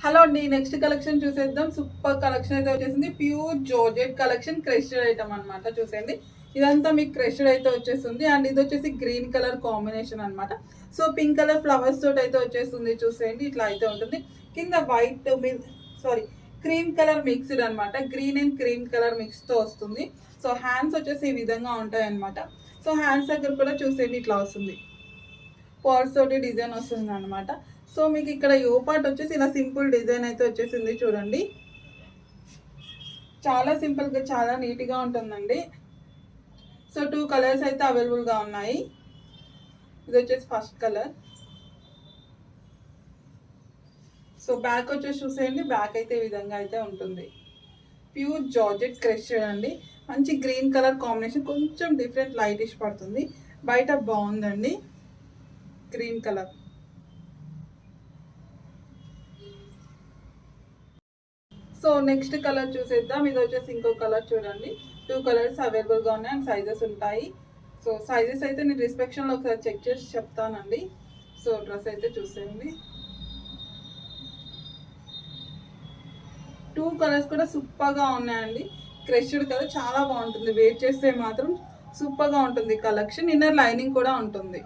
Hello అండి, next collection చూసేద్దాం. Super collection అయితే వచ్చేసింది. Pure georgette collection, crushed item అనమాట. చూసేయండి, ఇదంతా మీకు క్రష్డ్ అయితే వచ్చేస్తుంది. అండ్ ఇది వచ్చేసి గ్రీన్ కలర్ కాంబినేషన్ అనమాట. సో పింక్ కలర్ ఫ్లవర్స్ తోటి అయితే వచ్చేస్తుంది. చూసేయండి, ఇట్లా అయితే ఉంటుంది. కింద white sorry cream colour mixed అనమాట. గ్రీన్ అండ్ క్రీమ్ కలర్ మిక్స్తో వస్తుంది. సో హ్యాండ్స్ వచ్చేసి ఈ విధంగా ఉంటాయి అనమాట. సో హ్యాండ్స్ దగ్గర కూడా చూసేయండి, ఇట్లా వస్తుంది. పర్స్ తోటి డిజైన్ వస్తుంది అనమాట. సో మీకు ఇక్కడ యో పార్ట్ వచ్చేసి ఇలా సింపుల్ డిజైన్ అయితే వచ్చేసింది. చూడండి, చాలా సింపుల్గా చాలా నీట్గా ఉంటుందండి. సో 2 కలర్స్ అయితే అవైలబుల్గా ఉన్నాయి. ఇది వచ్చేసి ఫస్ట్ కలర్. సో బ్యాక్ వచ్చేసి చూసేయండి, బ్యాక్ అయితే ఈ విధంగా అయితే ఉంటుంది. ప్యూర్ జార్జెట్ క్రష్ అండి. మంచి గ్రీన్ కలర్ కాంబినేషన్, కొంచెం డిఫరెంట్ లైటిష్ పడుతుంది. బయట బాగుందండి, green colour. So next colour చూసేద్దాం. ఇది వచ్చేసి ఇంకో కలర్. చూడండి, 2 కలర్స్ అవైలబుల్గా ఉన్నాయి అండ్ సైజెస్ ఉంటాయి. సో సైజెస్ అయితే నేను డిస్క్రిప్షన్లో ఒకసారి చెక్ చేసి చెప్తానండి. సో డ్రెస్ అయితే చూసేయండి. 2 కలర్స్ కూడా సూపర్గా ఉన్నాయండి. క్రష్డ్ కలర్ చాలా బాగుంటుంది. వేర్ చేస్తే మాత్రం సూపర్గా ఉంటుంది కలెక్షన్. ఇన్నర్ లైనింగ్ కూడా ఉంటుంది.